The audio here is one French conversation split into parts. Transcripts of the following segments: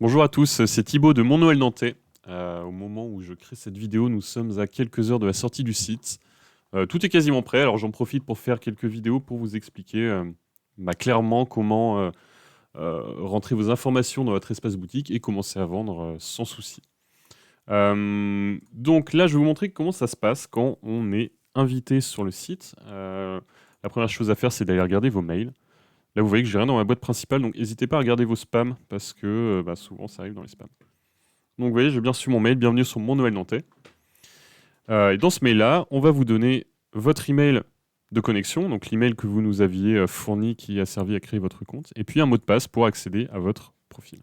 Bonjour à tous, c'est Thibaut de Mon Noël Nantais. Au moment où je crée cette vidéo, nous sommes à quelques heures de la sortie du site. Tout est quasiment prêt, alors j'en profite pour faire quelques vidéos pour vous expliquer clairement comment rentrer vos informations dans votre espace boutique et commencer à vendre sans souci. Donc là, je vais vous montrer comment ça se passe quand on est invité sur le site. La première chose à faire, c'est d'aller regarder vos mails. Là, vous voyez que j'ai rien dans ma boîte principale, donc n'hésitez pas à regarder vos spams parce que souvent ça arrive dans les spams. Donc vous voyez, j'ai bien reçu mon mail, bienvenue sur Mon Noël Nantais. Et dans ce mail-là, on va vous donner votre email de connexion, donc l'email que vous nous aviez fourni qui a servi à créer votre compte, et puis un mot de passe pour accéder à votre profil.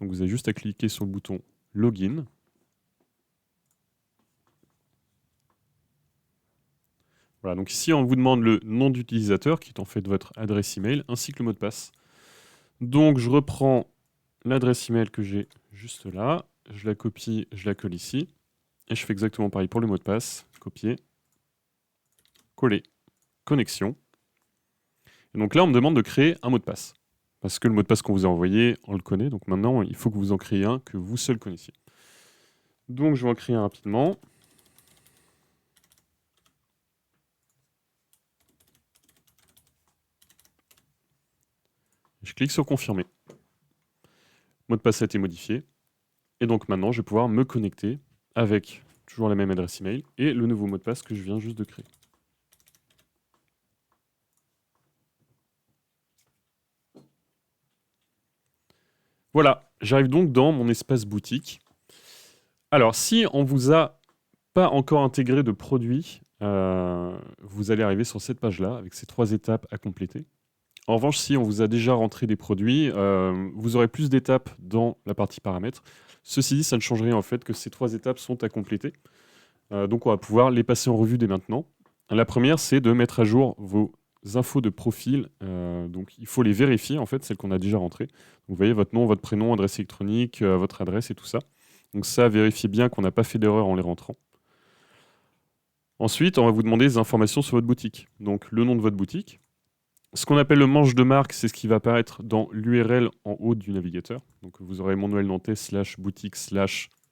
Donc vous avez juste à cliquer sur le bouton Login. Voilà, donc ici on vous demande le nom d'utilisateur qui est en fait votre adresse email ainsi que le mot de passe. Donc je reprends l'adresse email que j'ai juste là, je la copie, je la colle ici, et je fais exactement pareil pour le mot de passe, copier, coller, connexion. Et donc là, on me demande de créer un mot de passe. Parce que le mot de passe qu'on vous a envoyé, on le connaît. Donc maintenant, il faut que vous en créiez un que vous seul connaissiez. Donc je vais en créer un rapidement. Je clique sur confirmer. Le mot de passe a été modifié. Et donc maintenant, je vais pouvoir me connecter avec toujours la même adresse email et le nouveau mot de passe que je viens juste de créer. Voilà, j'arrive donc dans mon espace boutique. Alors, si on vous a pas encore intégré de produit, vous allez arriver sur cette page-là avec ces 3 étapes à compléter. En revanche, si on vous a déjà rentré des produits, vous aurez plus d'étapes dans la partie paramètres. Ceci dit, ça ne change rien en fait que ces 3 étapes sont à compléter. Donc on va pouvoir les passer en revue dès maintenant. La première, c'est de mettre à jour vos infos de profil. Donc il faut les vérifier en fait, celles qu'on a déjà rentrées. Vous voyez votre nom, votre prénom, adresse électronique, votre adresse et tout ça. Donc ça, vérifiez bien qu'on n'a pas fait d'erreur en les rentrant. Ensuite, on va vous demander des informations sur votre boutique. Donc le nom de votre boutique. Ce qu'on appelle le manche de marque, c'est ce qui va apparaître dans l'URL en haut du navigateur. Donc vous aurez Mon Noël Nantais /boutique/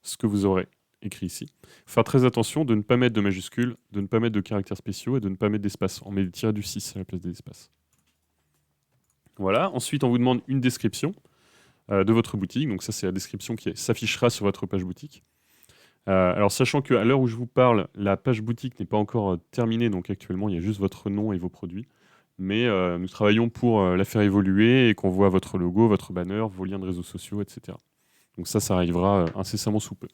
ce que vous aurez écrit ici. Il faut faire très attention de ne pas mettre de majuscules, de ne pas mettre de caractères spéciaux et de ne pas mettre d'espace. On met des tiret du 6 à la place des espaces. Voilà. Ensuite, on vous demande une description de votre boutique. Donc ça, c'est la description qui s'affichera sur votre page boutique. Alors sachant qu'à l'heure où je vous parle, la page boutique n'est pas encore terminée, donc actuellement il y a juste votre nom et vos produits. Mais nous travaillons pour la faire évoluer et qu'on voit votre logo, votre banner, vos liens de réseaux sociaux, etc. Donc ça arrivera incessamment sous peu.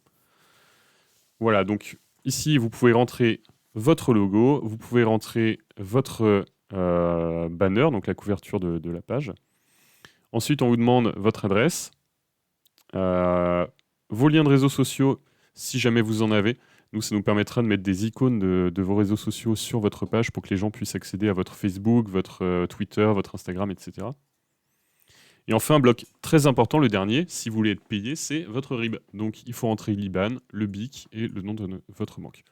Voilà, donc ici vous pouvez rentrer votre logo, vous pouvez rentrer votre banner, donc la couverture de la page. Ensuite on vous demande votre adresse, vos liens de réseaux sociaux si jamais vous en avez. Nous, ça nous permettra de mettre des icônes de vos réseaux sociaux sur votre page pour que les gens puissent accéder à votre Facebook, votre Twitter, votre Instagram, etc. Et enfin, un bloc très important, le dernier, si vous voulez être payé, c'est votre RIB. Donc, il faut entrer l'IBAN, le BIC et le nom de votre banque.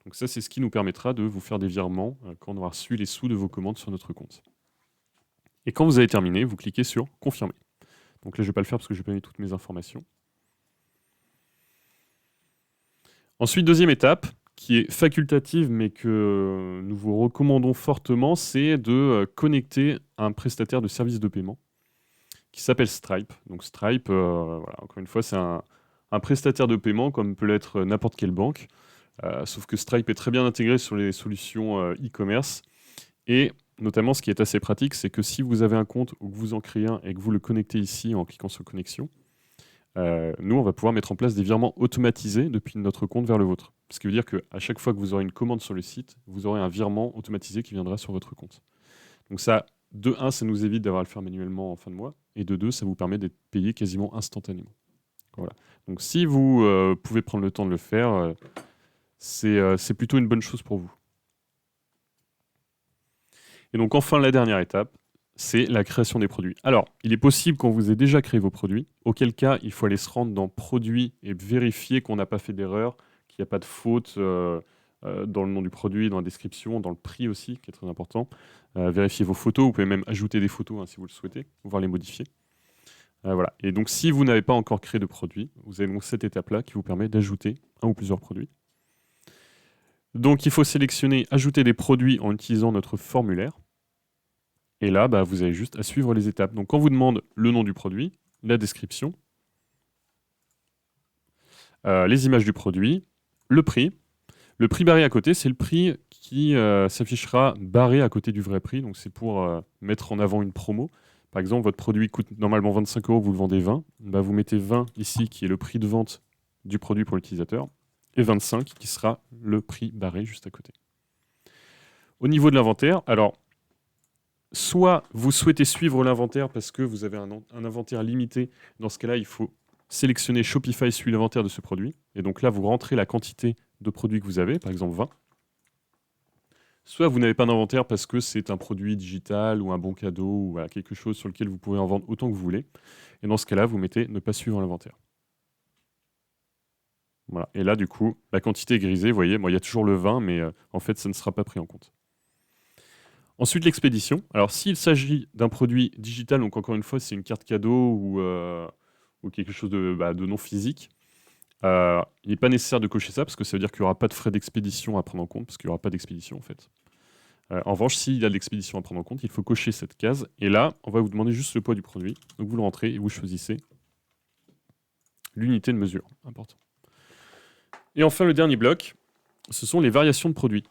Donc ça, c'est ce qui nous permettra de vous faire des virements quand on aura reçu les sous de vos commandes sur notre compte. Et quand vous avez terminé, vous cliquez sur « Confirmer ». Donc là, je ne vais pas le faire parce que je n'ai pas mis toutes mes informations. Ensuite, deuxième étape, qui est facultative mais que nous vous recommandons fortement, c'est de connecter un prestataire de services de paiement qui s'appelle Stripe. Donc Stripe, voilà, encore une fois, c'est un prestataire de paiement comme peut l'être n'importe quelle banque, sauf que Stripe est très bien intégré sur les solutions e-commerce. Et notamment, ce qui est assez pratique, c'est que si vous avez un compte ou que vous en créez un et que vous le connectez ici en cliquant sur connexion, nous, on va pouvoir mettre en place des virements automatisés depuis notre compte vers le vôtre. Ce qui veut dire qu'à chaque fois que vous aurez une commande sur le site, vous aurez un virement automatisé qui viendra sur votre compte. Donc ça, de 1, ça nous évite d'avoir à le faire manuellement en fin de mois, et de 2, ça vous permet d'être payé quasiment instantanément. Voilà. Donc si vous pouvez prendre le temps de le faire, c'est plutôt une bonne chose pour vous. Et donc enfin, la dernière étape, c'est la création des produits. Alors, il est possible qu'on vous ait déjà créé vos produits, auquel cas, il faut aller se rendre dans Produits et vérifier qu'on n'a pas fait d'erreur, qu'il n'y a pas de faute dans le nom du produit, dans la description, dans le prix aussi, qui est très important. Vérifiez vos photos, vous pouvez même ajouter des photos hein, si vous le souhaitez, voire les modifier. Voilà. Et donc, si vous n'avez pas encore créé de produit, vous avez donc cette étape-là qui vous permet d'ajouter un ou plusieurs produits. Donc, il faut sélectionner « Ajouter des produits » en utilisant notre formulaire. Et là, vous avez juste à suivre les étapes. Donc, on vous demande le nom du produit, la description, les images du produit, le prix. Le prix barré à côté, c'est le prix qui s'affichera barré à côté du vrai prix. Donc, c'est pour mettre en avant une promo. Par exemple, votre produit coûte normalement 25 €, vous le vendez 20. Vous mettez 20 ici, qui est le prix de vente du produit pour l'utilisateur, et 25 qui sera le prix barré juste à côté. Au niveau de l'inventaire, alors, soit vous souhaitez suivre l'inventaire parce que vous avez un inventaire limité. Dans ce cas-là, il faut sélectionner Shopify suit l'inventaire de ce produit. Et donc là, vous rentrez la quantité de produits que vous avez, par exemple 20. Soit vous n'avez pas d'inventaire parce que c'est un produit digital ou un bon cadeau ou voilà, quelque chose sur lequel vous pouvez en vendre autant que vous voulez. Et dans ce cas-là, vous mettez ne pas suivre l'inventaire. Voilà. Et là, du coup, la quantité est grisée. Vous voyez, il y a toujours le 20, mais en fait, ça ne sera pas pris en compte. Ensuite, l'expédition. Alors, s'il s'agit d'un produit digital, donc encore une fois, c'est une carte cadeau ou quelque chose de non physique, il n'est pas nécessaire de cocher ça parce que ça veut dire qu'il n'y aura pas de frais d'expédition à prendre en compte parce qu'il n'y aura pas d'expédition en fait. En revanche, s'il y a de l'expédition à prendre en compte, il faut cocher cette case. Et là, on va vous demander juste le poids du produit. Donc vous le rentrez et vous choisissez l'unité de mesure. Important. Et enfin, le dernier bloc, ce sont les variations de produits.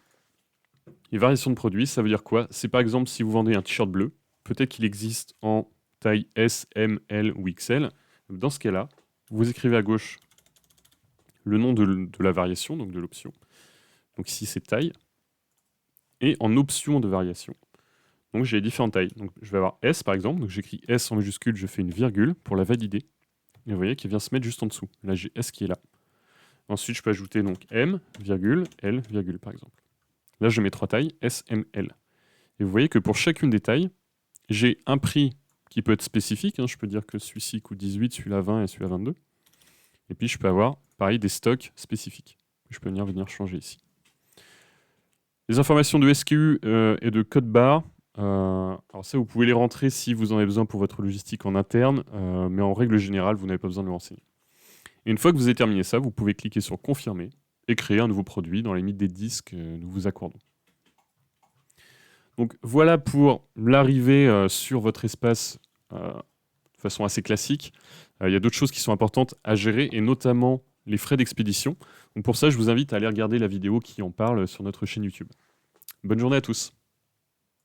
Les variations de produits, ça veut dire quoi? C'est par exemple si vous vendez un t-shirt bleu, peut-être qu'il existe en taille S, M, L ou XL. Dans ce cas-là, vous écrivez à gauche le nom de la variation, donc de l'option. Donc ici, c'est taille. Et en option de variation, donc j'ai différentes tailles. Donc je vais avoir S par exemple, donc j'écris S en majuscule, je fais une virgule pour la valider. Et vous voyez qu'elle vient se mettre juste en dessous. Là j'ai S qui est là. Ensuite je peux ajouter donc M, virgule, L, virgule par exemple. Là je mets 3 tailles, S, M, L. Et vous voyez que pour chacune des tailles, j'ai un prix qui peut être spécifique. Je peux dire que celui-ci coûte 18, celui-là 20 et celui-là 22. Et puis je peux avoir pareil des stocks spécifiques. Je peux venir changer ici. Les informations de SKU et de code barre, alors ça, vous pouvez les rentrer si vous en avez besoin pour votre logistique en interne, mais en règle générale, vous n'avez pas besoin de le renseigner. Et une fois que vous avez terminé ça, vous pouvez cliquer sur « Confirmer » et créer un nouveau produit dans les limites des disques que nous vous accordons. Donc voilà pour l'arrivée sur votre espace de façon assez classique. Il y a d'autres choses qui sont importantes à gérer, et notamment les frais d'expédition. Donc pour ça, je vous invite à aller regarder la vidéo qui en parle sur notre chaîne YouTube. Bonne journée à tous.